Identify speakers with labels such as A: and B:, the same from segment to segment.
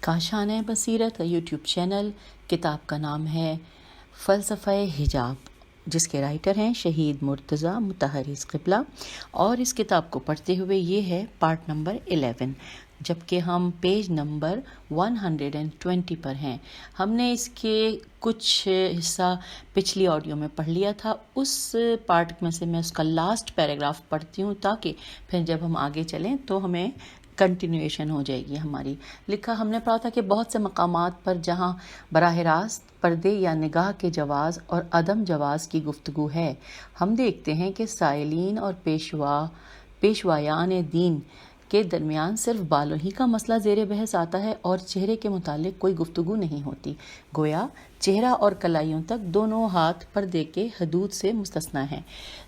A: کاشانِ بصیرت کا YouTube channel. کتاب کا نام ہے فلسفہ حجاب، جس کے رائٹر ہیں شہید مرتضیٰ مطہری قبلہ، اور اس کتاب کو پڑھتے ہوئے یہ ہے پارٹ نمبر 11، جبکہ ہم پیج نمبر 120 پر ہیں. ہم نے اس کے کچھ حصہ پچھلی آڈیو میں پڑھ لیا تھا. اس پارٹ میں سے میں اس کا لاسٹ پیراگراف پڑھتی ہوں تاکہ پھر جب ہم آگے چلیں تو ہمیں کنٹینویشن ہو جائے گی ہماری. لکھا ہم نے پڑھا تھا کہ بہت سے مقامات پر جہاں براہ راست پردے یا نگاہ کے جواز اور عدم جواز کی گفتگو ہے، ہم دیکھتے ہیں کہ سائلین اور پیشوایان دین کے درمیان صرف بالوں ہی کا مسئلہ زیر بحث آتا ہے اور چہرے کے متعلق کوئی گفتگو نہیں ہوتی. گویا چہرہ اور کلائیوں تک دونوں ہاتھ پردے کے حدود سے مستثنیٰ ہیں.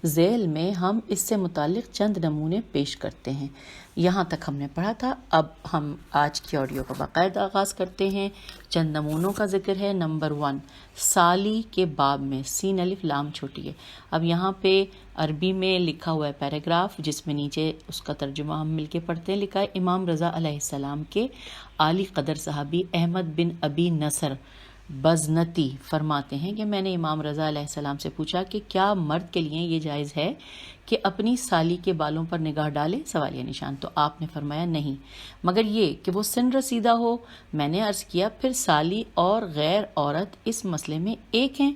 A: ذیل میں ہم اس سے متعلق چند نمونے پیش کرتے ہیں. یہاں تک ہم نے پڑھا تھا. اب ہم آج کی آڈیو کا باقاعدہ آغاز کرتے ہیں. چند نمونوں کا ذکر ہے. نمبر 1، سالی کے باب میں سین الف لام چھوٹی ہے. اب یہاں پہ عربی میں لکھا ہوا ہے پیراگراف، جس میں نیچے اس کا ترجمہ ہم مل کے پڑھتے ہیں. لکھا ہے امام رضا علیہ السلام کے عالی قدر صحابی احمد بن ابی نصر بزنتی فرماتے ہیں کہ میں نے امام رضا علیہ السلام سے پوچھا کہ کیا مرد کے لیے یہ جائز ہے کہ اپنی سالی کے بالوں پر نگاہ ڈالے؟ سوالیہ نشان. تو آپ نے فرمایا نہیں، مگر یہ کہ وہ سن رسیدہ ہو. میں نے عرض کیا پھر سالی اور غیر عورت اس مسئلے میں ایک ہیں؟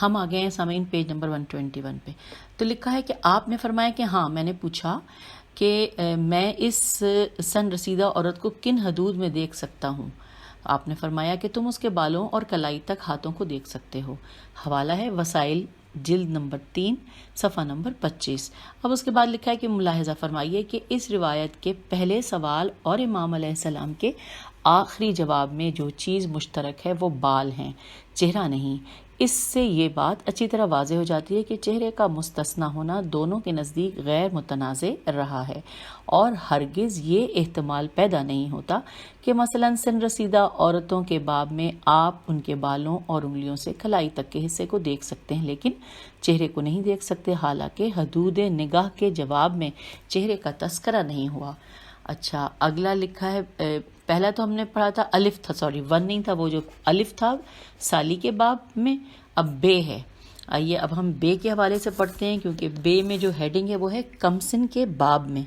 A: ہم آ گئے ہیں سامعین پیج نمبر 121 پہ. تو لکھا ہے کہ آپ نے فرمایا کہ ہاں، میں نے پوچھا کہ میں اس سن رسیدہ عورت کو کن حدود میں دیکھ سکتا ہوں؟ آپ نے فرمایا کہ تم اس کے بالوں اور کلائی تک ہاتھوں کو دیکھ سکتے ہو. حوالہ ہے وسائل جلد نمبر 3 صفحہ نمبر 25. اب اس کے بعد لکھا ہے کہ ملاحظہ فرمائیے کہ اس روایت کے پہلے سوال اور امام علیہ السلام کے آخری جواب میں جو چیز مشترک ہے وہ بال ہیں، چہرہ نہیں. اس سے یہ بات اچھی طرح واضح ہو جاتی ہے کہ چہرے کا مستثنیٰ ہونا دونوں کے نزدیک غیر متنازع رہا ہے، اور ہرگز یہ احتمال پیدا نہیں ہوتا کہ مثلاً سن رسیدہ عورتوں کے باب میں آپ ان کے بالوں اور انگلیوں سے کلائی تک کے حصے کو دیکھ سکتے ہیں لیکن چہرے کو نہیں دیکھ سکتے، حالانکہ حدود نگاہ کے جواب میں چہرے کا تذکرہ نہیں ہوا. اچھا، اگلا لکھا ہے، پہلا تو ہم نے پڑھا تھا الف تھا، 1 نہیں تھا، وہ جو الف تھا سالی کے باب میں. اب بے ہے. آئیے اب ہم بے کے حوالے سے پڑھتے ہیں، کیونکہ بے میں جو ہیڈنگ ہے وہ ہے کمسن کے باب میں.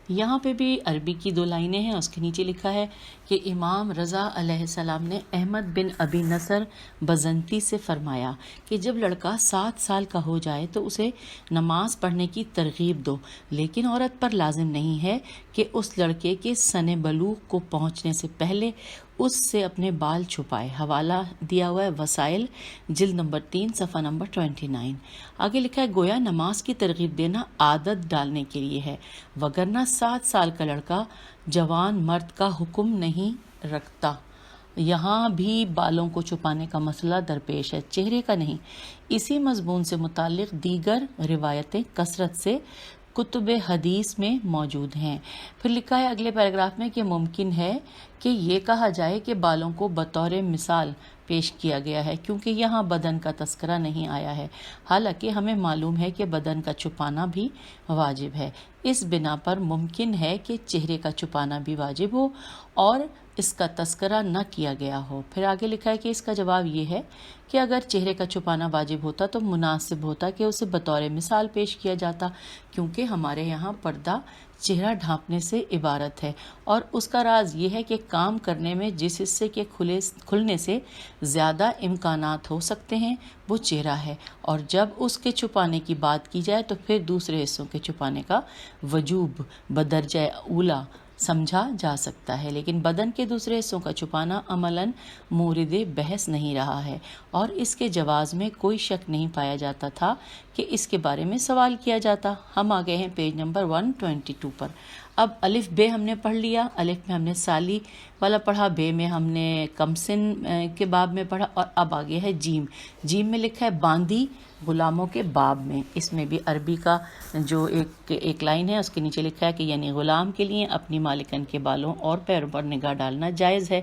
A: یہاں پہ بھی عربی کی 2 لائنیں ہیں. اس کے نیچے لکھا ہے کہ امام رضا علیہ السلام نے احمد بن ابی نصر بزنتی سے فرمایا کہ جب لڑکا 7 سال کا ہو جائے تو اسے نماز پڑھنے کی ترغیب دو، لیکن عورت پر لازم نہیں ہے کہ اس لڑکے کے سن بلوغ کو پہنچنے سے پہلے اس سے اپنے بال چھپائے. حوالہ دیا ہوا ہے وسائل جلد نمبر 3 صفحہ نمبر 29. آگے لکھا ہے گویا نماز کی ترغیب دینا عادت ڈالنے کے لیے ہے، وگرنہ 7 سال کا لڑکا جوان مرد کا حکم نہیں رکھتا. یہاں بھی بالوں کو چھپانے کا مسئلہ درپیش ہے، چہرے کا نہیں. اسی مضمون سے متعلق دیگر روایتیں کثرت سے کتب حدیث میں موجود ہیں. پھر لکھا ہے اگلے پیراگراف میں کہ ممکن ہے کہ یہ کہا جائے کہ بالوں کو بطور مثال پیش کیا گیا ہے کیونکہ یہاں بدن کا تذکرہ نہیں آیا ہے، حالانکہ ہمیں معلوم ہے کہ بدن کا چھپانا بھی واجب ہے. اس بنا پر ممکن ہے کہ چہرے کا چھپانا بھی واجب ہو اور اس کا تذکرہ نہ کیا گیا ہو. پھر آگے لکھا ہے کہ اس کا جواب یہ ہے کہ اگر چہرے کا چھپانا واجب ہوتا تو مناسب ہوتا کہ اسے بطور مثال پیش کیا جاتا، کیونکہ ہمارے یہاں پردہ چہرہ ڈھانپنے سے عبارت ہے، اور اس کا راز یہ ہے کہ کام کرنے میں جس حصے کے کھلنے سے زیادہ امکانات ہو سکتے ہیں وہ چہرہ ہے، اور جب اس کے چھپانے کی بات کی جائے تو پھر دوسرے حصوں کے چھپانے کا وجوب بدرجہ اولا سمجھا جا سکتا ہے، لیکن بدن کے دوسرے حصوں کا چھپانا عملاً مورد بحث نہیں رہا ہے، اور اس کے جواز میں کوئی شک نہیں پایا جاتا تھا کہ اس کے بارے میں سوال کیا جاتا. ہم آگئے ہیں پیج نمبر 122 پر. اب الف بے ہم نے پڑھ لیا. الف میں ہم نے سالی والا پڑھا، بے میں ہم نے کمسن کے باب میں پڑھا، اور اب آگے ہے جیم. جیم میں لکھا ہے باندی غلاموں کے باب میں. اس میں بھی عربی کا جو ایک لائن ہے اس کے نیچے لکھا ہے کہ یعنی غلام کے لیے اپنی مالکن کے بالوں اور پیروں پر نگاہ ڈالنا جائز ہے.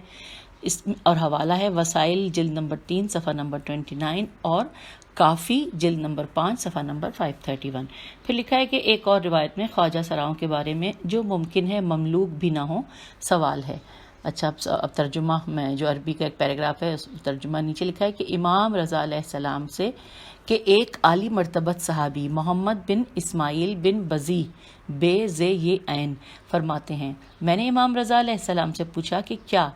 A: اور حوالہ ہے وسائل جلد نمبر 3 صفحہ نمبر 29 اور کافی جلد نمبر 5 صفحہ نمبر 531. پھر لکھا ہے کہ ایک اور روایت میں خواجہ سراؤں کے بارے میں جو ممکن ہے مملوک بھی نہ ہو سوال ہے. اچھا اب ترجمہ میں جو عربی کا ایک پیراگراف ہے اس ترجمہ نیچے لکھا ہے کہ امام رضا علیہ السلام سے کہ ایک عالی مرتبت صحابی محمد بن اسماعیل بن بزی بے زے یہ عین فرماتے ہیں، میں نے امام رضا علیہ السلام سے پوچھا کہ کیا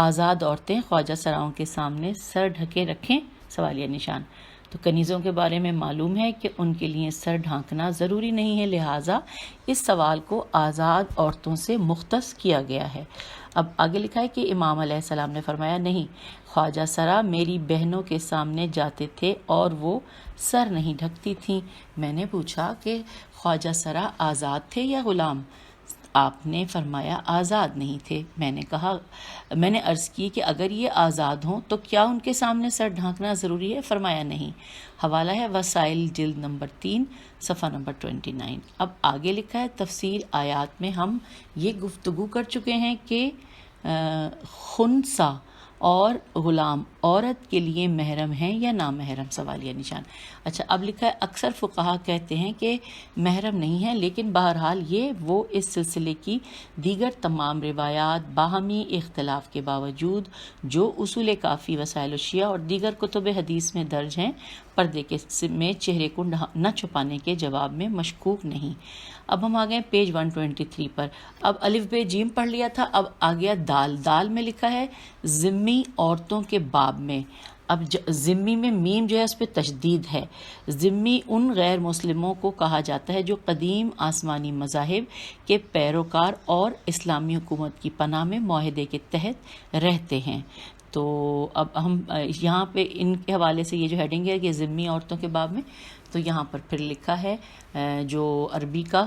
A: آزاد عورتیں خواجہ سراؤں کے سامنے سر ڈھکے رکھیں؟ سوالیہ نشان۔ تو کنیزوں کے بارے میں معلوم ہے کہ ان کے لیے سر ڈھانکنا ضروری نہیں ہے، لہٰذا اس سوال کو آزاد عورتوں سے مختص کیا گیا ہے۔ اب آگے لکھا ہے کہ امام علیہ السلام نے فرمایا، نہیں، خواجہ سرا میری بہنوں کے سامنے جاتے تھے اور وہ سر نہیں ڈھکتی تھیں۔ میں نے پوچھا کہ خواجہ سرا آزاد تھے یا غلام؟ آپ نے فرمایا آزاد نہیں تھے۔ میں نے عرض کی کہ اگر یہ آزاد ہوں تو کیا ان کے سامنے سر ڈھانکنا ضروری ہے؟ فرمایا نہیں۔ حوالہ ہے وسائل جلد نمبر 3 صفحہ نمبر 29۔ اب آگے لکھا ہے تفسیر آیات میں ہم یہ گفتگو کر چکے ہیں کہ خنثی اور غلام عورت کے لیے محرم ہیں یا نامحرم؟ سوالیہ نشان۔ اچھا اب لکھا ہے اکثر فقہا کہتے ہیں کہ محرم نہیں ہے، لیکن بہرحال یہ وہ اس سلسلے کی دیگر تمام روایات باہمی اختلاف کے باوجود جو اصول کافی، وسائل الشیعہ اور دیگر کتب حدیث میں درج ہیں، پردے میں چہرے کو نہ چھپانے کے جواب میں مشکوک نہیں۔ اب ہم آ گئے پیج 123 پر۔ اب الف بے جیم پڑھ لیا تھا، اب آ گیا دال۔ دال میں لکھا ہے ذمی عورتوں کے باب میں۔ اب ذمی میں میم جو ہے اس پہ تشدید ہے۔ ذمی ان غیر مسلموں کو کہا جاتا ہے جو قدیم آسمانی مذاہب کے پیروکار اور اسلامی حکومت کی پناہ میں معاہدے کے تحت رہتے ہیں۔ تو اب ہم یہاں پہ ان کے حوالے سے یہ جو ہیڈنگ ہے کہ ذمی عورتوں کے باب میں، تو یہاں پر پھر لکھا ہے جو عربی کا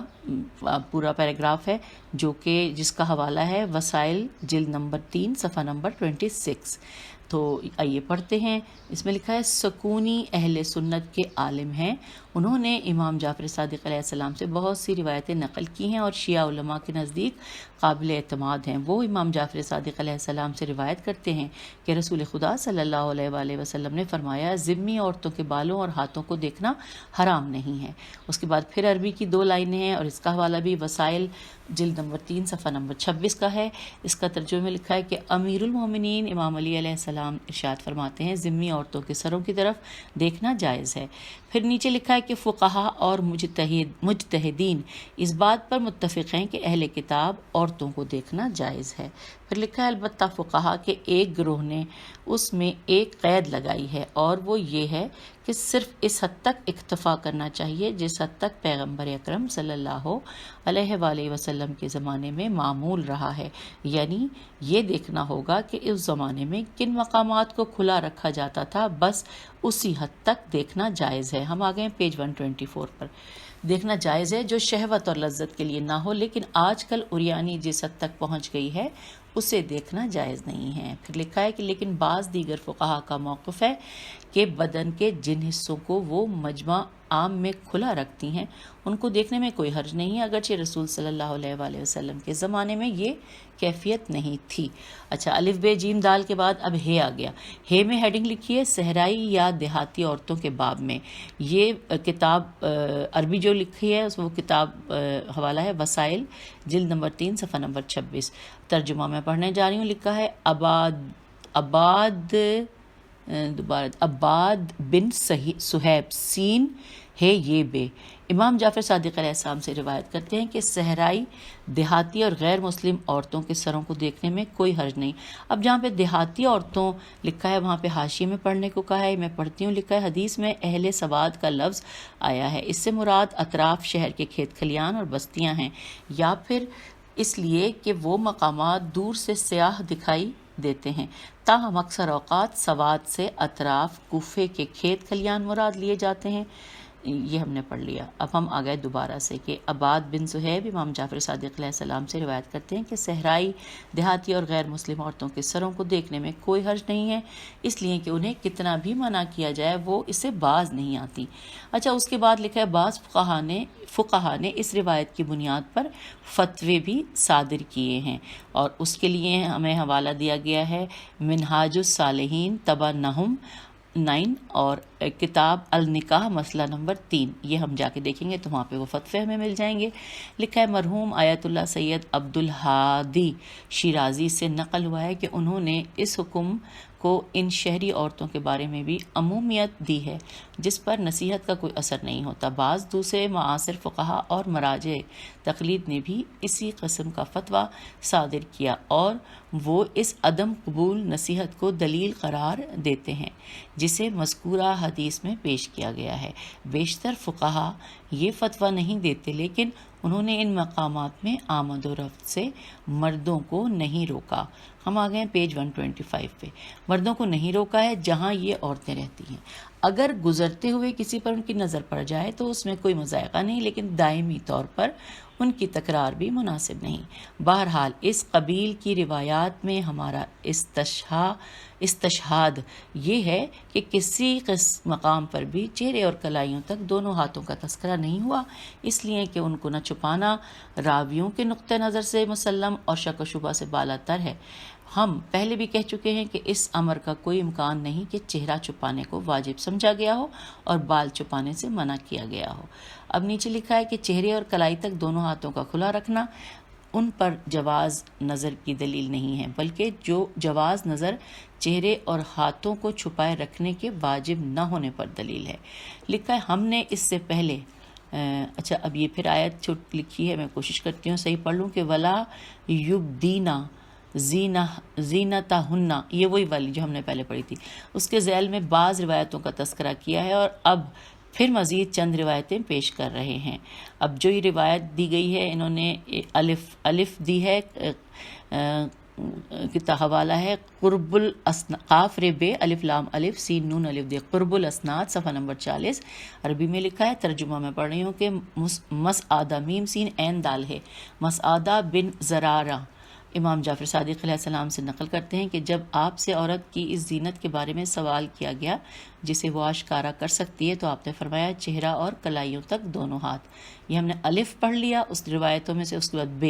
A: پورا پیراگراف ہے جو کہ جس کا حوالہ ہے وسائل جلد نمبر 3 صفحہ نمبر 26۔ تو آئیے پڑھتے ہیں۔ اس میں لکھا ہے سکونی اہل سنت کے عالم ہیں، انہوں نے امام جعفر صادق علیہ السلام سے بہت سی روایتیں نقل کی ہیں اور شیعہ علماء کے نزدیک قابل اعتماد ہیں۔ وہ امام جعفر صادق علیہ السلام سے روایت کرتے ہیں کہ رسول خدا صلی اللہ علیہ وآلہ وسلم نے فرمایا ذمی عورتوں کے بالوں اور ہاتھوں کو دیکھنا حرام نہیں ہے۔ اس کے بعد پھر عربی کی 2 لائنیں ہیں اور اس کا حوالہ بھی وسائل جلد نمبر 3 صفحہ نمبر 26 کا ہے۔ اس کا ترجمہ میں لکھا ہے کہ امیر المومنین امام علی علیہ السلام ارشاد فرماتے ہیں ذمی عورتوں کے سروں کی طرف دیکھنا جائز ہے۔ پھر نیچے لکھا ہے کہ فقہا اور مجتہدین اس بات پر متفق ہیں کہ اہل کتاب عورتوں کو دیکھنا جائز ہے۔ پھر لکھا ہے البتہ فقہا کے ایک گروہ نے اس میں ایک قید لگائی ہے اور وہ یہ ہے کہ صرف اس حد تک اکتفا کرنا چاہیے جس حد تک پیغمبر اکرم صلی اللہ علیہ وآلہ وسلم کے زمانے میں معمول رہا ہے، یعنی یہ دیکھنا ہوگا کہ اس زمانے میں کن مقامات کو کھلا رکھا جاتا تھا، بس اسی حد تک دیکھنا جائز ہے۔ ہم آ گئے پیج 124 پر۔ دیکھنا جائز ہے جو شہوت اور لذت کے لیے نہ ہو، لیکن آج کل عریانی جس حد تک پہنچ گئی ہے اسے دیکھنا جائز نہیں ہے۔ پھر لکھا ہے کہ لیکن بعض دیگر فقہا کا موقف ہے کہ بدن کے جن حصوں کو وہ مجمع عام میں کھلا رکھتی ہیں ان کو دیکھنے میں کوئی حرج نہیں ہے، اگرچہ رسول صلی اللہ علیہ وآلہ وسلم کے زمانے میں یہ کیفیت نہیں تھی۔ اچھا الف بے جیم دال کے بعد اب ہے آ گیا۔ ہے میں ہیڈنگ لکھی ہے صحرائی یا دیہاتی عورتوں کے باب میں۔ یہ کتاب عربی جو لکھی ہے وہ کتاب حوالہ ہے وسائل جلد نمبر 3 صفحہ نمبر 26۔ ترجمہ میں پڑھنے جا رہی ہوں۔ لکھا ہے عباد بن صہیب سین ہے یہ بے۔ امام جعفر صادق علیہ السلام سے روایت کرتے ہیں کہ صحرائی، دیہاتی اور غیر مسلم عورتوں کے سروں کو دیکھنے میں کوئی حرج نہیں۔ اب جہاں پہ دیہاتی عورتوں لکھا ہے وہاں پہ حاشیے میں پڑھنے کو کہا ہے، میں پڑھتی ہوں۔ لکھا ہے حدیث میں اہل سواد کا لفظ آیا ہے، اس سے مراد اطراف شہر کے کھیت کھلیان اور بستیاں ہیں، یا پھر اس لیے کہ وہ مقامات دور سے سیاح دکھائی دیتے ہیں۔ تاہم اکثر اوقات سواد سے اطراف کوفے کے کھیت کھلیان مراد لیے جاتے ہیں۔ یہ ہم نے پڑھ لیا۔ اب ہم آ گئے دوبارہ سے کہ عباد بن صہیب امام جعفر صادق علیہ السلام سے روایت کرتے ہیں کہ صحرائی، دیہاتی اور غیر مسلم عورتوں کے سروں کو دیکھنے میں کوئی حرج نہیں ہے، اس لیے کہ انہیں کتنا بھی منع کیا جائے وہ اسے باز نہیں آتی۔ اچھا اس کے بعد لکھا ہے بعض فقہا نے اس روایت کی بنیاد پر فتوے بھی صادر کیے ہیں، اور اس کے لیے ہمیں حوالہ دیا گیا ہے منہاج الصالحین طبع 9 اور کتاب النکاح مسئلہ نمبر 3، یہ ہم جا کے دیکھیں گے تو وہاں پہ وہ فتوے ہمیں مل جائیں گے۔ لکھا ہے مرحوم آیت اللہ سید عبدالہادی شیرازی سے نقل ہوا ہے کہ انہوں نے اس حکم کو ان شہری عورتوں کے بارے میں بھی عمومیت دی ہے جس پر نصیحت کا کوئی اثر نہیں ہوتا۔ بعض دوسرے معاصر فقہا اور مراجع تقلید نے بھی اسی قسم کا فتویٰ صادر کیا اور وہ اس عدم قبول نصیحت کو دلیل قرار دیتے ہیں جسے مذکورہ حدیث میں پیش کیا گیا ہے۔ بیشتر فقہا یہ فتویٰ نہیں دیتے، لیکن انہوں نے ان مقامات میں آمد و رفت سے مردوں کو نہیں روکا۔ ہم آ گئے ہیں پیج 125 پہ۔ مردوں کو نہیں روکا ہے جہاں یہ عورتیں رہتی ہیں۔ اگر گزرتے ہوئے کسی پر ان کی نظر پڑ جائے تو اس میں کوئی مضائقہ نہیں، لیکن دائمی طور پر ان کی تکرار بھی مناسب نہیں۔ بہرحال اس قبیل کی روایات میں ہمارا استشہاد یہ ہے کہ کسی مقام پر بھی چہرے اور کلائیوں تک دونوں ہاتھوں کا تذکرہ نہیں ہوا، اس لیے کہ ان کو نہ چھپانا راویوں کے نقطہ نظر سے مسلم اور شک و شبہ سے بالا تر ہے۔ ہم پہلے بھی کہہ چکے ہیں کہ اس امر کا کوئی امکان نہیں کہ چہرہ چھپانے کو واجب سمجھا گیا ہو اور بال چھپانے سے منع کیا گیا ہو۔ اب نیچے لکھا ہے کہ چہرے اور کلائی تک دونوں ہاتھوں کا کھلا رکھنا ان پر جواز نظر کی دلیل نہیں ہے، بلکہ جو جواز نظر چہرے اور ہاتھوں کو چھپائے رکھنے کے واجب نہ ہونے پر دلیل ہے۔ لکھا ہے ہم نے اس سے پہلے اچھا اب یہ پھر آیت چھوٹ لکھی ہے، میں کوشش کرتی ہوں صحیح پڑھ لوں کہ ولا یبدینا زینتہن، یہ وہی والی جو ہم نے پہلے پڑھی تھی، اس کے ذیل میں بعض روایتوں کا تذکرہ کیا ہے اور اب پھر مزید چند روایتیں پیش کر رہے ہیں۔ اب جو یہ روایت دی گئی ہے انہوں نے الف دی ہے، حوالہ ہے قرب قاف رے بے الف لام الف سین نون الف دے قرب الاسناد صفحہ نمبر 40۔ عربی میں لکھا ہے، ترجمہ میں پڑھ رہی ہوں کہ مسعدہ میم سین عین دال ہے، مسعدہ بن زرارہ امام جعفر صادق علیہ السلام سے نقل کرتے ہیں کہ جب آپ سے عورت کی اس زینت کے بارے میں سوال کیا گیا جسے وہ آشکارا کر سکتی ہے تو آپ نے فرمایا چہرہ اور کلائیوں تک دونوں ہاتھ۔ یہ ہم نے الف پڑھ لیا اس روایتوں میں سے۔ اس کے بعد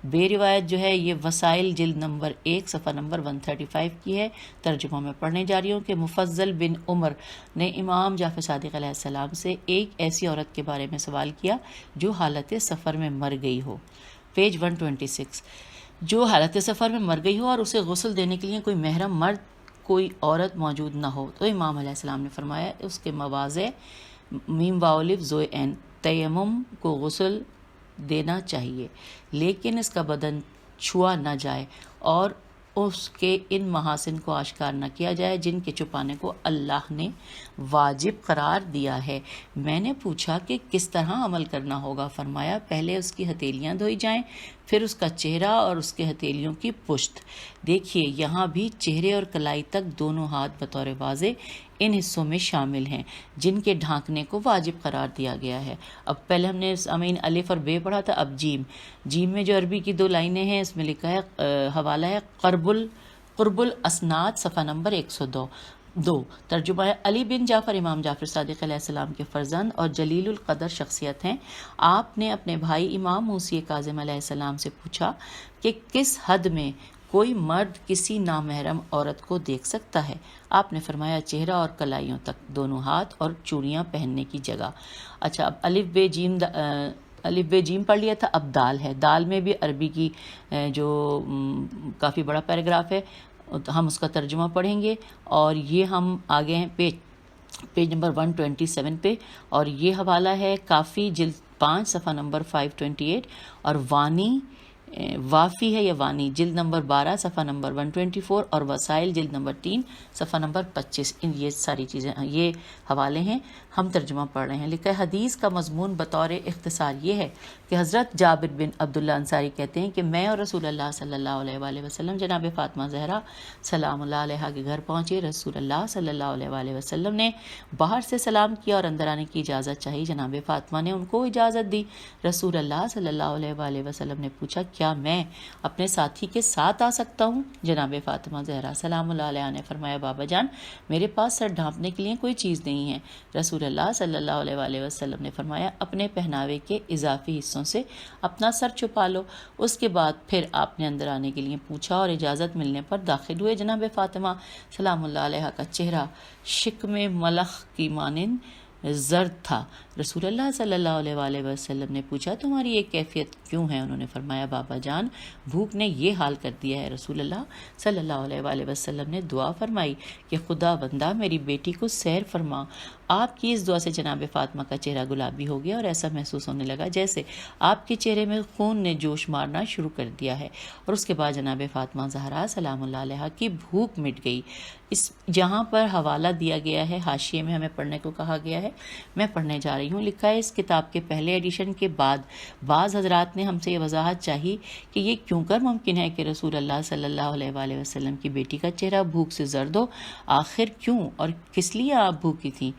A: بے روایت جو ہے یہ وسائل جلد نمبر 1 صفحہ نمبر 135 کی ہے۔ ترجمہ میں پڑھنے جا رہی ہوں کہ مفضل بن عمر نے امام جعفر صادق علیہ السلام سے ایک ایسی عورت کے بارے میں سوال کیا جو حالت سفر میں مر گئی ہو۔ پیج 126۔ جو حالت سفر میں مر گئی ہو اور اسے غسل دینے کے لیے کوئی محرم مرد کوئی عورت موجود نہ ہو تو امام علیہ السلام نے فرمایا اس کے مواضع میم واولف زوئے این تیمم کو غسل دینا چاہیے، لیکن اس کا بدن چھوا نہ جائے اور اس کے ان محاسن کو آشکار نہ کیا جائے جن کے چھپانے کو اللہ نے واجب قرار دیا ہے۔ میں نے پوچھا کہ کس طرح عمل کرنا ہوگا؟ فرمایا پہلے اس کی ہتھیلیاں دھوئی جائیں، پھر اس کا چہرہ اور اس کے ہتھیلیوں کی پشت۔ دیکھیے یہاں بھی چہرے اور کلائی تک دونوں ہاتھ بطور واضح ان حصوں میں شامل ہیں جن کے ڈھانکنے کو واجب قرار دیا گیا ہے۔ اب پہلے ہم نے امین الف اور بے پڑھا تھا، اب جیم میں جو عربی کی 2 لائنیں ہیں اس میں لکھا ہے، حوالہ ہے قرب الاسناد صفحہ نمبر 102۔ ترجمہ ہے علی بن جعفر امام جعفر صادق علیہ السلام کے فرزند اور جلیل القدر شخصیت ہیں۔ آپ نے اپنے بھائی امام موسی کاظم علیہ السلام سے پوچھا کہ کس حد میں کوئی مرد کسی نامحرم عورت کو دیکھ سکتا ہے؟ آپ نے فرمایا چہرہ اور کلائیوں تک دونوں ہاتھ اور چوڑیاں پہننے کی جگہ۔ اچھا اب الف بے جیم پڑھ لیا تھا، اب دال ہے۔ دال میں بھی عربی کی جو کافی بڑا پیراگراف ہے ہم اس کا ترجمہ پڑھیں گے، اور یہ ہم آگے ہیں پیج نمبر 127 پہ، اور یہ حوالہ ہے کافی جلد 5 صفحہ نمبر 528، اور وافی ہے یا وانی جلد نمبر 12 صفحہ نمبر 124، اور وسائل جلد نمبر 3 صفحہ نمبر 25۔ یہ ساری چیزیں یہ حوالے ہیں، ہم ترجمہ پڑھ رہے ہیں۔ لکھا ہے حدیث کا مضمون بطور اختصار یہ ہے کہ حضرت جابر بن عبداللہ انصاری کہتے ہیں کہ میں اور رسول اللہ صلی اللہ علیہ وآلہ وسلم جناب فاطمہ زہرا سلام اللہ علیہا کے گھر پہنچے۔ رسول اللہ صلی اللہ علیہ وآلہ وسلم نے باہر سے سلام کیا اور اندر آنے کی اجازت چاہی۔ جناب فاطمہ نے ان کو اجازت دی۔ رسول اللہ صلی اللہ علیہ وآلہ وسلم نے پوچھا کیا کیا میں اپنے ساتھی کے ساتھ آ سکتا ہوں؟ جناب فاطمہ زہرا سلام اللہ علیہ نے فرمایا بابا جان میرے پاس سر ڈھانپنے کے لیے کوئی چیز نہیں ہے۔ رسول اللہ صلی اللہ علیہ وآلہ وسلم نے فرمایا اپنے پہناوے کے اضافی حصوں سے اپنا سر چھپا لو۔ اس کے بعد پھر آپ نے اندر آنے کے لیے پوچھا اور اجازت ملنے پر داخل ہوئے۔ جناب فاطمہ سلام اللہ علیہ کا چہرہ شکم ملخ کی مانند زرد تھا۔ رسول اللہ صلی اللہ علیہ وآلہ وسلم نے پوچھا تمہاری یہ کیفیت کیوں ہے؟ انہوں نے فرمایا بابا جان بھوک نے یہ حال کر دیا ہے۔ رسول اللہ صلی اللہ علیہ وآلہ وسلم نے دعا فرمائی کہ خدا بندہ میری بیٹی کو سیر فرما۔ آپ کی اس دعا سے جناب فاطمہ کا چہرہ گلابی ہو گیا اور ایسا محسوس ہونے لگا جیسے آپ کے چہرے میں خون نے جوش مارنا شروع کر دیا ہے، اور اس کے بعد جناب فاطمہ زہرا سلام اللہ علیہ کی بھوک مٹ گئی۔ اس جہاں پر حوالہ دیا گیا ہے، حاشیے میں ہمیں پڑھنے کو کہا گیا ہے، میں پڑھنے جا رہی ہوں۔ لکھا ہے اس کتاب کے پہلے ایڈیشن کے بعد بعض حضرات نے ہم سے یہ وضاحت چاہی کہ یہ کیوں کر ممکن ہے کہ رسول اللہ صلی اللہ علیہ وآلہ وسلم کی بیٹی کا چہرہ بھوک سے زرد ہو، آخر کیوں اور کس لیے آپ بھوکی تھیں؟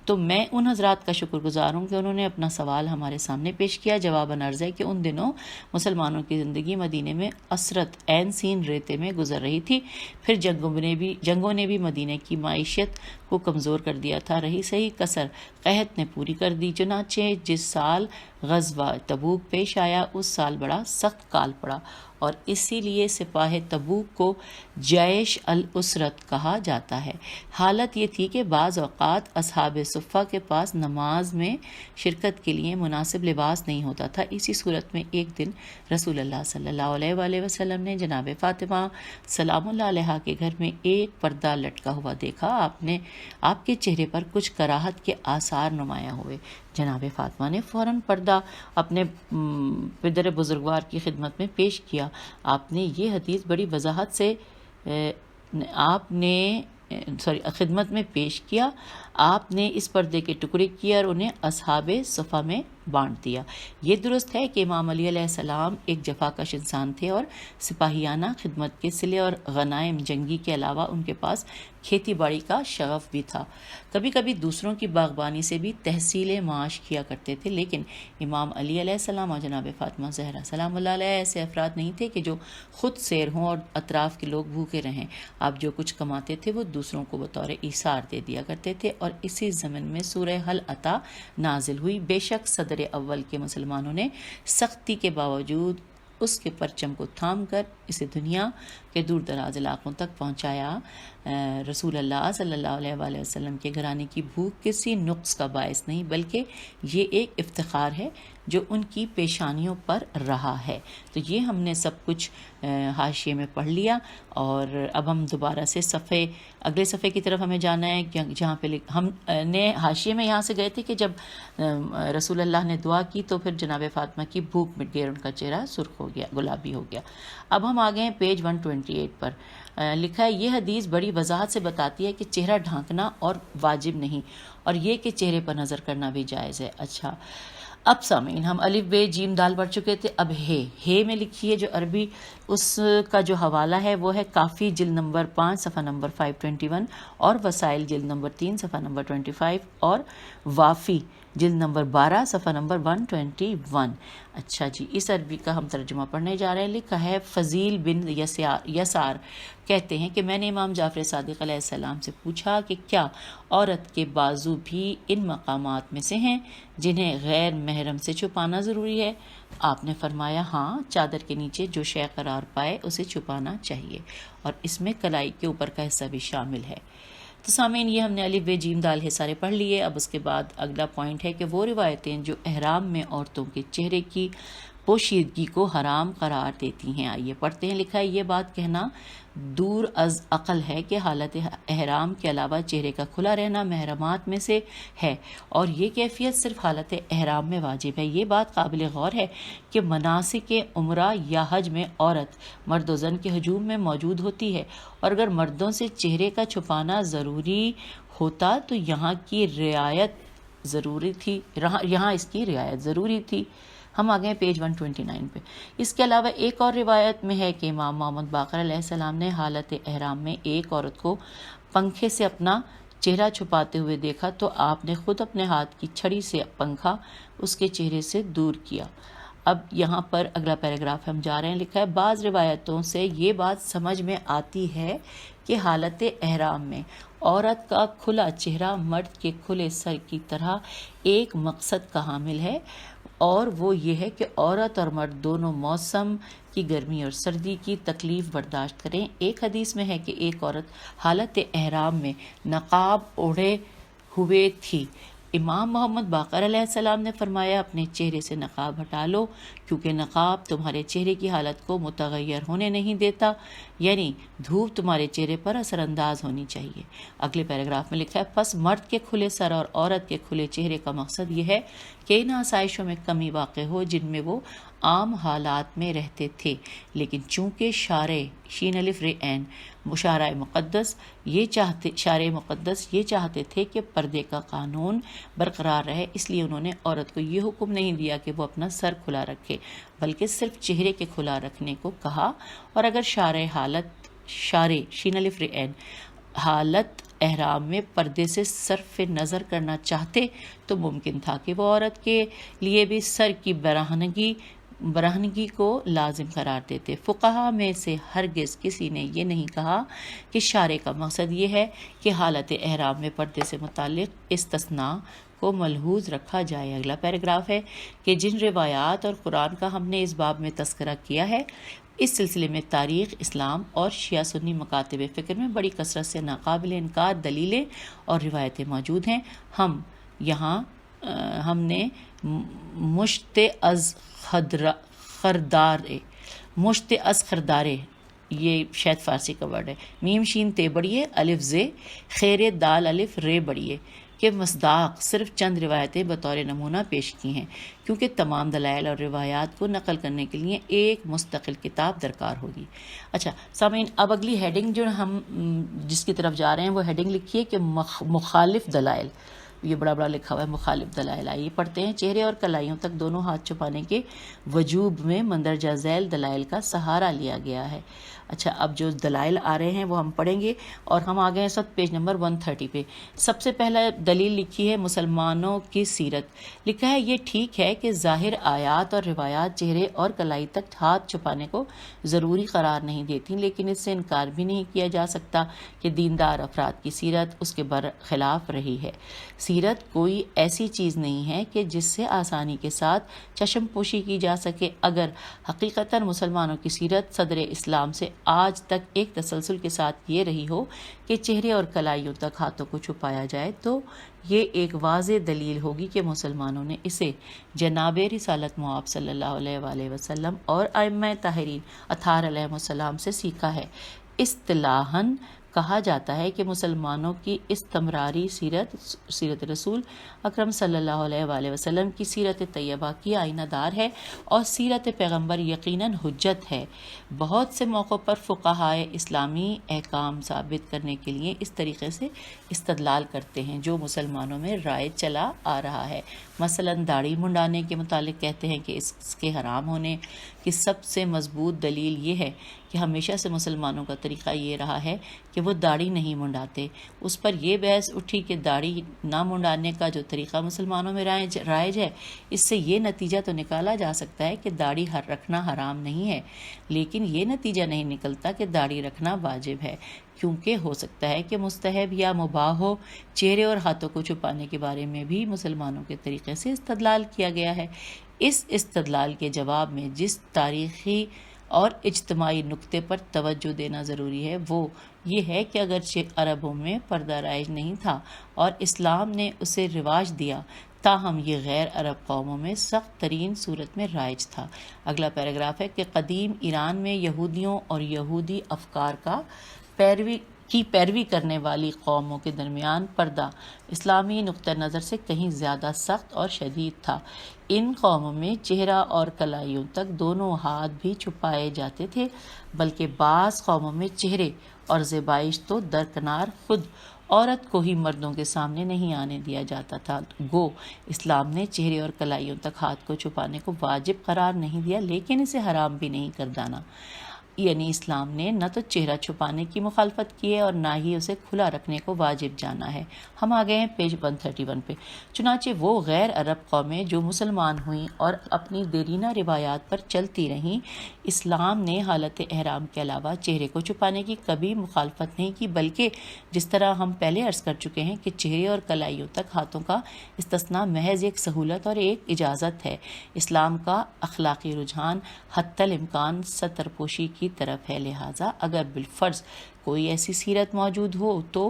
A: تو میں ان حضرات کا شکر گزار ہوں کہ انہوں نے اپنا سوال ہمارے سامنے پیش کیا۔ جواباً عرض ہے کہ ان دنوں مسلمانوں کی زندگی مدینے میں اسرت عین سین ریتے میں گزر رہی تھی، پھر جنگوں نے بھی مدینے کی معیشت کو کمزور کر دیا تھا، رہی صحیح کسر قحط نے پوری کر دی۔ چنانچہ جس سال غزوہ تبوک پیش آیا اس سال بڑا سخت کال پڑا، اور اسی لیے سپاہ تبوک کو جیش الاسرت کہا جاتا ہے۔ حالت یہ تھی کہ بعض اوقات اصحاب صفہ کے پاس نماز میں شرکت کے لیے مناسب لباس نہیں ہوتا تھا۔ اسی صورت میں ایک دن رسول اللہ صلی اللہ علیہ وآلہ وسلم نے جناب فاطمہ سلام اللہ علیہ کے گھر میں ایک پردہ لٹکا ہوا دیکھا۔ آپ کے چہرے پر کچھ کراہت کے آثار نمایاں ہوئے۔ جناب فاطمہ نے فوراً پردہ اپنے پدر بزرگوار کی خدمت میں پیش کیا۔ آپ نے یہ حدیث بڑی وضاحت سے خدمت میں پیش کیا۔ آپ نے اس پردے کے ٹکڑے کیے اور انہیں اصحاب صفہ میں بانٹ دیا۔ یہ درست ہے کہ امام علی علیہ السلام ایک جفاکش انسان تھے اور سپاہیانہ خدمت کے صلے اور غنائم جنگی کے علاوہ ان کے پاس کھیتی باڑی کا شغف بھی تھا۔ کبھی کبھی دوسروں کی باغبانی سے بھی تحصیل معاش کیا کرتے تھے، لیکن امام علی علیہ السلام اور جناب فاطمہ زہرا سلام اللہ علیہ ایسے افراد نہیں تھے کہ جو خود سیر ہوں اور اطراف کے لوگ بھوکے رہیں۔ آپ جو کچھ کماتے تھے وہ دوسروں کو بطور ایثار دے دیا کرتے تھے، اور اسی ضمن میں سورہ حل عطا نازل ہوئی۔ بے شک صدر اول کے مسلمانوں نے سختی کے باوجود اس کے پرچم کو تھام کر اسے دنیا کے دور دراز علاقوں تک پہنچایا۔ رسول اللہ صلی اللہ علیہ وآلہ وسلم کے گھرانے کی بھوک کسی نقص کا باعث نہیں، بلکہ یہ ایک افتخار ہے جو ان کی پیشانیوں پر رہا ہے۔ تو یہ ہم نے سب کچھ حاشیے میں پڑھ لیا، اور اب ہم دوبارہ سے اگلے صفحے کی طرف ہمیں جانا ہے، جہاں پہ ہم نے حاشیے میں یہاں سے گئے تھے کہ جب رسول اللہ نے دعا کی تو پھر جناب فاطمہ کی بھوک مٹ گئی اور ان کا چہرہ سرخ ہو گیا، گلابی ہو گیا۔ اب ہم آ گئے ہیں پیج 128 پر۔ لکھا ہے یہ حدیث بڑی وضاحت سے بتاتی ہے کہ چہرہ ڈھانکنا اور واجب نہیں، اور یہ کہ چہرے پر نظر کرنا بھی جائز ہے۔ اچھا، اب سامعین ہم الف بے جیم دال پڑھ چکے تھے، اب ہے میں لکھی ہے جو عربی، اس کا جو حوالہ ہے وہ ہے کافی جلد نمبر 5 صفحہ نمبر 521، اور وسائل جلد نمبر 3 صفحہ نمبر 25، اور وافی جلد نمبر 12 صفحہ نمبر 121۔ اچھا جی، اس عربی کا ہم ترجمہ پڑھنے جا رہے ہیں۔ لکھا ہے فضیل بن یسار کہتے ہیں کہ میں نے امام جعفر صادق علیہ السلام سے پوچھا کہ کیا عورت کے بازو بھی ان مقامات میں سے ہیں جنہیں غیر محرم سے چھپانا ضروری ہے؟ آپ نے فرمایا ہاں، چادر کے نیچے جو شے قرار پائے اسے چھپانا چاہیے، اور اس میں کلائی کے اوپر کا حصہ بھی شامل ہے۔ تو سامعین یہ ہم نے الف بے جیم دال ہے سارے پڑھ لیے۔ اب اس کے بعد اگلا پوائنٹ ہے کہ وہ روایتیں جو احرام میں عورتوں کے چہرے کی پوشیدگی کو حرام قرار دیتی ہیں، آئیے پڑھتے ہیں۔ لکھا ہے یہ بات کہنا دور از عقل ہے کہ حالت احرام کے علاوہ چہرے کا کھلا رہنا محرمات میں سے ہے، اور یہ کیفیت صرف حالت احرام میں واجب ہے۔ یہ بات قابل غور ہے کہ مناسک عمرہ یا حج میں عورت مرد و زن کے ہجوم میں موجود ہوتی ہے، اور اگر مردوں سے چہرے کا چھپانا ضروری ہوتا تو یہاں اس کی رعایت ضروری تھی۔ ہم آگئے پیج 129 پہ۔ اس کے علاوہ ایک اور روایت میں ہے کہ امام محمد باقر علیہ السلام نے حالت احرام میں ایک عورت کو پنکھے سے اپنا چہرہ چھپاتے ہوئے دیکھا تو آپ نے خود اپنے ہاتھ کی چھڑی سے پنکھا اس کے چہرے سے دور کیا۔ اب یہاں پر اگلا پیراگراف ہم جا رہے ہیں، لکھا ہے بعض روایتوں سے یہ بات سمجھ میں آتی ہے کہ حالت احرام میں عورت کا کھلا چہرہ مرد کے کھلے سر کی طرح ایک مقصد کا حامل ہے، اور وہ یہ ہے کہ عورت اور مرد دونوں موسم کی گرمی اور سردی کی تکلیف برداشت کریں۔ ایک حدیث میں ہے کہ ایک عورت حالت احرام میں نقاب اوڑھے ہوئے تھی۔ امام محمد باقر علیہ السلام نے فرمایا اپنے چہرے سے نقاب ہٹا لو، کیونکہ نقاب تمہارے چہرے کی حالت کو متغیر ہونے نہیں دیتا، یعنی دھوپ تمہارے چہرے پر اثر انداز ہونی چاہیے۔ اگلے پیراگراف میں لکھا ہے پس مرد کے کھلے سر اور عورت کے کھلے چہرے کا مقصد یہ ہے کہ ان آسائشوں میں کمی واقع ہو جن میں وہ عام حالات میں رہتے تھے، لیکن چونکہ شارع شین الف ر عین شارع مقدس یہ چاہتے تھے کہ پردے کا قانون برقرار رہے، اس لیے انہوں نے عورت کو یہ حکم نہیں دیا کہ وہ اپنا سر کھلا رکھے، بلکہ صرف چہرے کے کھلا رکھنے کو کہا۔ اور اگر شارع شین الف ر عین حالت احرام میں پردے سے صرف نظر کرنا چاہتے تو ممکن تھا کہ وہ عورت کے لیے بھی سر کی برہنگی کو لازم قرار دیتے۔ فقہا میں سے ہرگز کسی نے یہ نہیں کہا کہ شارع کا مقصد یہ ہے کہ حالت احرام میں پردے سے متعلق استثناء کو ملحوظ رکھا جائے۔ اگلا پیراگراف ہے کہ جن روایات اور قرآن کا ہم نے اس باب میں تذکرہ کیا ہے، اس سلسلے میں تاریخ اسلام اور شیعہ سنی مکاتب فکر میں بڑی کثرت سے ناقابل انکار دلیلیں اور روایتیں موجود ہیں۔ ہم نے مشت از خردارے، یہ شاید فارسی کا ورڈ ہے، میم شین تے بڑھیے الف زے خیر دال الف رے بڑھیے کہ مصداق صرف چند روایتیں بطور نمونہ پیش کی ہیں، کیونکہ تمام دلائل اور روایات کو نقل کرنے کے لیے ایک مستقل کتاب درکار ہوگی۔ اچھا سامعین، اب اگلی ہیڈنگ جو ہم جس کی طرف جا رہے ہیں وہ ہیڈنگ لکھی ہے کہ مخالف دلائل، یہ بڑا بڑا لکھا ہوا ہے مخالف دلائل۔ آئیے پڑھتے ہیں۔ چہرے اور کلائیوں تک دونوں ہاتھ چھپانے کے وجوب میں مندرجہ ذیل دلائل کا سہارا لیا گیا ہے۔ اچھا، اب جو دلائل آ رہے ہیں وہ ہم پڑھیں گے، اور ہم آگئے ہیں سب پیج نمبر 130 پہ۔ سب سے پہلا دلیل لکھی ہے مسلمانوں کی سیرت۔ لکھا ہے یہ ٹھیک ہے کہ ظاہر آیات اور روایات چہرے اور کلائی تک ہاتھ چھپانے کو ضروری قرار نہیں دیتی، لیکن اس سے انکار بھی نہیں کیا جا سکتا کہ دیندار افراد کی سیرت اس کے برخلاف رہی ہے۔ سیرت کوئی ایسی چیز نہیں ہے کہ جس سے آسانی کے ساتھ چشم پوشی کی جا سکے۔ اگر حقیقتاً مسلمانوں کی سیرت صدر اسلام سے آج تک ایک تسلسل کے ساتھ یہ رہی ہو کہ چہرے اور کلائیوں تک ہاتھوں کو چھپایا جائے، تو یہ ایک واضح دلیل ہوگی کہ مسلمانوں نے اسے جناب رسالت مآب صلی اللہ علیہ وآلہ وسلم اور ائمہ طاہرین اطہار علیہم السلام سے سیکھا ہے۔ اصطلاحاً کہا جاتا ہے کہ مسلمانوں کی استمراری سیرت رسول اکرم صلی اللہ علیہ وآلہ وسلم کی سیرت طیبہ کی آئینہ دار ہے، اور سیرت پیغمبر یقیناً حجت ہے۔ بہت سے موقعوں پر فقہائے اسلامی احکام ثابت کرنے کے لیے اس طریقے سے استدلال کرتے ہیں جو مسلمانوں میں رائج چلا آ رہا ہے۔ مثلاً داڑھی منڈانے کے متعلق کہتے ہیں کہ اس کے حرام ہونے کی سب سے مضبوط دلیل یہ ہے کہ ہمیشہ سے مسلمانوں کا طریقہ یہ رہا ہے کہ وہ داڑھی نہیں منڈاتے۔ اس پر یہ بحث اٹھی کہ داڑھی نہ منڈانے کا جو طریقہ مسلمانوں میں رائج ہے، اس سے یہ نتیجہ تو نکالا جا سکتا ہے کہ داڑھی رکھنا حرام نہیں ہے، لیکن یہ نتیجہ نہیں نکلتا کہ داڑھی رکھنا واجب ہے، کیونکہ ہو سکتا ہے کہ مستحب یا مباح ہو۔ چہرے اور ہاتھوں کو چھپانے کے بارے میں بھی مسلمانوں کے طریقے سے استدلال کیا گیا ہے۔ اس استدلال کے جواب میں جس تاریخی اور اجتماعی نقطے پر توجہ دینا ضروری ہے وہ یہ ہے کہ اگرچہ عربوں میں پردہ رائج نہیں تھا اور اسلام نے اسے رواج دیا، تاہم یہ غیر عرب قوموں میں سخت ترین صورت میں رائج تھا۔ اگلا پیراگراف ہے کہ قدیم ایران میں یہودیوں اور یہودی افکار کی پیروی کرنے والی قوموں کے درمیان پردہ اسلامی نقطہ نظر سے کہیں زیادہ سخت اور شدید تھا۔ ان قوموں میں چہرہ اور کلائیوں تک دونوں ہاتھ بھی چھپائے جاتے تھے، بلکہ بعض قوموں میں چہرے اور زیبائش تو درکنار خود عورت کو ہی مردوں کے سامنے نہیں آنے دیا جاتا تھا۔ گو اسلام نے چہرے اور کلائیوں تک ہاتھ کو چھپانے کو واجب قرار نہیں دیا، لیکن اسے حرام بھی نہیں کر دانا۔ یعنی اسلام نے نہ تو چہرہ چھپانے کی مخالفت کی ہے اور نہ ہی اسے کھلا رکھنے کو واجب جانا ہے۔ ہم آ گئے ہیں پیج 131 پہ۔ چنانچہ وہ غیر عرب قومیں جو مسلمان ہوئیں اور اپنی دیرینہ روایات پر چلتی رہیں، اسلام نے حالت احرام کے علاوہ چہرے کو چھپانے کی کبھی مخالفت نہیں کی، بلکہ جس طرح ہم پہلے عرض کر چکے ہیں کہ چہرے اور کلائیوں تک ہاتھوں کا استثناء محض ایک سہولت اور ایک اجازت ہے۔ اسلام کا اخلاقی رجحان حتی الامکان ستر پوشی کی طرف ہے، لہٰذا اگر بالفرض کوئی ایسی سیرت موجود ہو تو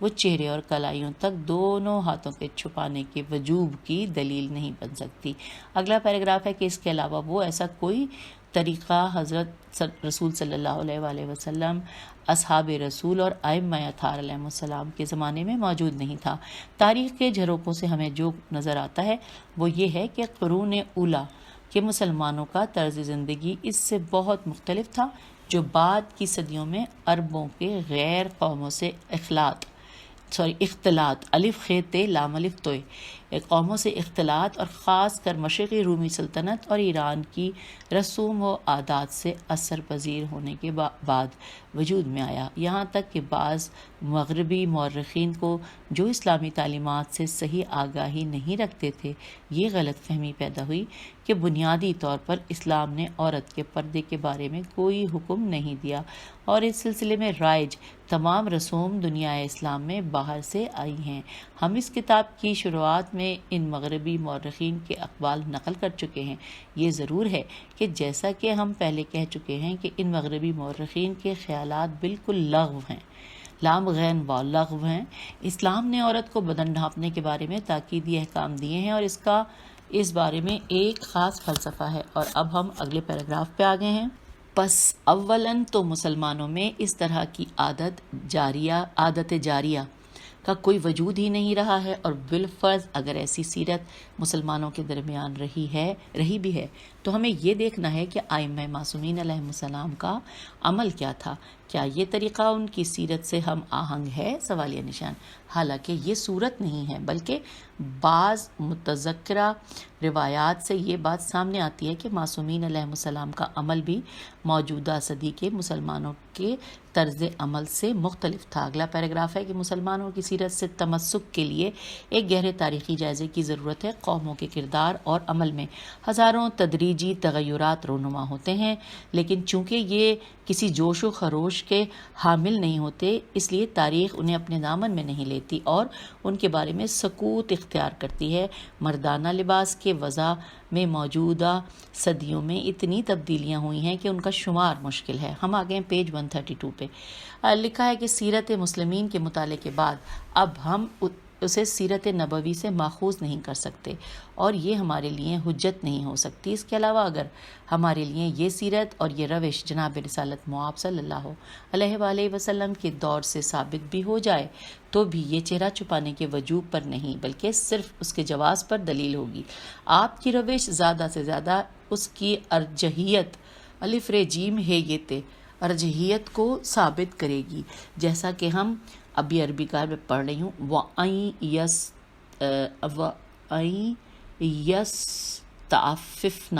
A: وہ چہرے اور کلائیوں تک دونوں ہاتھوں کے چھپانے کے وجوب کی دلیل نہیں بن سکتی۔ اگلا پیراگراف ہے کہ اس کے علاوہ وہ ایسا کوئی طریقہ حضرت رسول صلی اللہ علیہ وآلہ وسلم، اصحاب رسول اور ائمہ اطہار علیہ السلام کے زمانے میں موجود نہیں تھا۔ تاریخ کے جھروکوں سے ہمیں جو نظر آتا ہے وہ یہ ہے کہ قرون اولیٰ کہ مسلمانوں کا طرز زندگی اس سے بہت مختلف تھا، جو بعد کی صدیوں میں عربوں کے غیر قوموں سے اختلاط الف خ ت لام الف توئے قوموں سے اختلاط اور خاص کر مشرقی رومی سلطنت اور ایران کی رسوم و عادات سے اثر پذیر ہونے کے بعد وجود میں آیا، یہاں تک کہ بعض مغربی مورخین کو جو اسلامی تعلیمات سے صحیح آگاہی نہیں رکھتے تھے، یہ غلط فہمی پیدا ہوئی کہ بنیادی طور پر اسلام نے عورت کے پردے کے بارے میں کوئی حکم نہیں دیا، اور اس سلسلے میں رائج تمام رسوم دنیا اسلام میں باہر سے آئی ہیں۔ ہم اس کتاب کی شروعات میں ان مغربی مورخین کے اقوال نقل کر چکے ہیں۔ یہ ضرور ہے کہ جیسا کہ ہم پہلے کہہ چکے ہیں کہ ان مغربی مورخین کے خیالات بالکل لغو ہیں، لام غین واو لغو ہیں۔ اسلام نے عورت کو بدن ڈھانپنے کے بارے میں تاکیدی احکام دیے ہیں اور اس بارے میں ایک خاص فلسفہ ہے۔ اور اب ہم اگلے پیراگراف پہ آ گئے ہیں۔ پس اولاً تو مسلمانوں میں اس طرح کی عادت جاریہ کا کوئی وجود ہی نہیں رہا ہے، اور بالفرض اگر ایسی سیرت مسلمانوں کے درمیان رہی بھی ہے تو ہمیں یہ دیکھنا ہے کہ ائمہ معصومین علیہ السلام کا عمل کیا تھا۔ کیا یہ طریقہ ان کی سیرت سے ہم آہنگ ہے؟ سوالیہ نشان۔ حالانکہ یہ صورت نہیں ہے، بلکہ بعض متذکرہ روایات سے یہ بات سامنے آتی ہے کہ معصومین علیہ السلام کا عمل بھی موجودہ صدی کے مسلمانوں کے طرز عمل سے مختلف تھا۔ اگلا پیراگراف ہے کہ مسلمانوں کی سیرت سے تمسک کے لیے ایک گہرے تاریخی جائزے کی ضرورت ہے۔ قوموں کے کردار اور عمل میں ہزاروں تدریجی تغیرات رونما ہوتے ہیں، لیکن چونکہ یہ کسی جوش و خروش کے حامل نہیں ہوتے، اس لیے تاریخ انہیں اپنے دامن میں نہیں لیتی اور ان کے بارے میں سکوت اختیار کرتی ہے۔ مردانہ لباس کے وضع میں موجودہ صدیوں میں اتنی تبدیلیاں ہوئی ہیں کہ ان کا شمار مشکل ہے۔ ہم آگے ہیں پیج 132 پہ۔ لکھا ہے کہ سیرت مسلمین کے مطالعے کے بعد اب ہم اسے سیرت نبوی سے ماخوذ نہیں کر سکتے، اور یہ ہمارے لیے حجت نہیں ہو سکتی۔ اس کے علاوہ اگر ہمارے لیے یہ سیرت اور یہ روش جناب رسالت مآب صلی اللہ علیہ وآلہ وسلم کے دور سے ثابت بھی ہو جائے تو بھی یہ چہرہ چھپانے کے وجوب پر نہیں بلکہ صرف اس کے جواز پر دلیل ہوگی۔ آپ کی روش زیادہ سے زیادہ اس کی ارجحیت الف ر جیم ہے یہ تے ارجحیت کو ثابت کرے گی، جیسا کہ ہم ابھی عربی کار میں پڑھ رہی ہوں۔ وَأَن يَسْتَعْفِفْنَ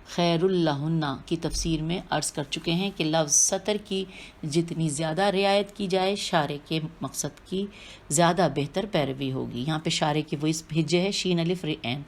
A: خَيْرٌ لَهُنَّ کی تفسیر میں عرض کر چکے ہیں کہ لفظ سطر کی جتنی زیادہ رعایت کی جائے شارع کے مقصد کی زیادہ بہتر پیروی ہوگی۔ یہاں پہ شارع کی وہ اس ہجے ہے شین الف ر عین۔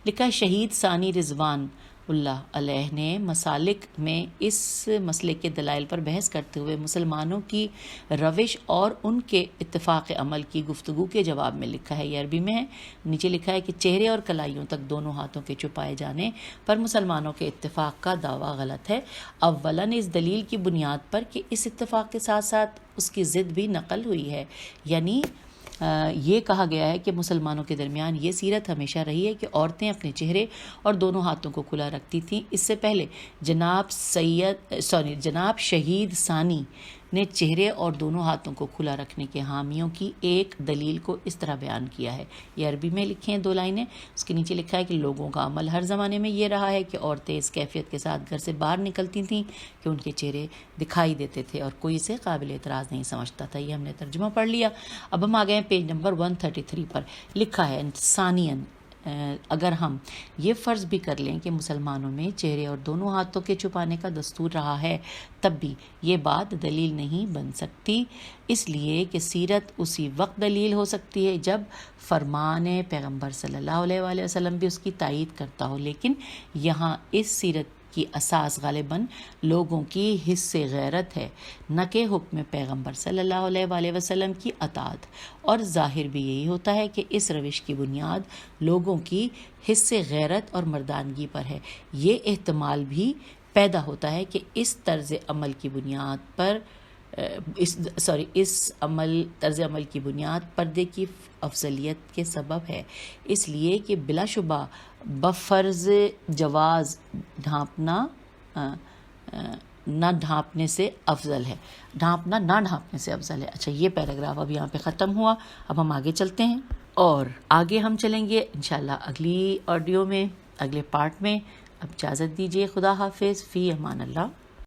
A: لکھا ہے شہید ثانی رضوان اللہ علیہ نے مسالک میں اس مسئلے کے دلائل پر بحث کرتے ہوئے مسلمانوں کی روش اور ان کے اتفاق عمل کی گفتگو کے جواب میں لکھا ہے، یہ عربی میں ہے، نیچے لکھا ہے کہ چہرے اور کلائیوں تک دونوں ہاتھوں کے چھپائے جانے پر مسلمانوں کے اتفاق کا دعویٰ غلط ہے، اولاً اس دلیل کی بنیاد پر کہ اس اتفاق کے ساتھ ساتھ اس کی ضد بھی نقل ہوئی ہے، یعنی یہ کہا گیا ہے کہ مسلمانوں کے درمیان یہ سیرت ہمیشہ رہی ہے کہ عورتیں اپنے چہرے اور دونوں ہاتھوں کو کھلا رکھتی تھیں۔ اس سے پہلے جناب شہید ثانی نے چہرے اور دونوں ہاتھوں کو کھلا رکھنے کے حامیوں کی ایک دلیل کو اس طرح بیان کیا ہے، یہ عربی میں لکھے ہیں 2 لائنیں، اس کے نیچے لکھا ہے کہ لوگوں کا عمل ہر زمانے میں یہ رہا ہے کہ عورتیں اس کیفیت کے ساتھ گھر سے باہر نکلتی تھیں کہ ان کے چہرے دکھائی دیتے تھے اور کوئی اسے قابل اعتراض نہیں سمجھتا تھا۔ یہ ہم نے ترجمہ پڑھ لیا۔ اب ہم آ گئے ہیں پیج نمبر 133 پر۔ لکھا ہے ثانیاً اگر ہم یہ فرض بھی کر لیں کہ مسلمانوں میں چہرے اور دونوں ہاتھوں کے چھپانے کا دستور رہا ہے، تب بھی یہ بات دلیل نہیں بن سکتی، اس لیے کہ سیرت اسی وقت دلیل ہو سکتی ہے جب فرمان پیغمبر صلی اللہ علیہ وآلہ وسلم بھی اس کی تائید کرتا ہو، لیکن یہاں اس سیرت کی اساس غالباً لوگوں کی حس غیرت ہے، نہ کہ حکم پیغمبر صلی اللہ علیہ وآلہ وسلم کی اطاعت، اور ظاہر بھی یہی ہوتا ہے کہ اس روش کی بنیاد لوگوں کی حس غیرت اور مردانگی پر ہے۔ یہ احتمال بھی پیدا ہوتا ہے کہ اس طرز عمل کی بنیاد پر طرز عمل کی بنیاد پردے کی افضلیت کے سبب ہے، اس لیے کہ بلا شبہ بفرض جواز ڈھانپنا نہ ڈھانپنے سے افضل ہے، ڈھانپنا نہ ڈھانپنے سے افضل ہے۔ اچھا، یہ پیراگراف اب یہاں پہ ختم ہوا، اب ہم آگے چلتے ہیں اور آگے ہم چلیں گے انشاءاللہ اگلی آڈیو میں، اگلے پارٹ میں۔ اب اجازت دیجیے، خدا حافظ، فی امان اللہ۔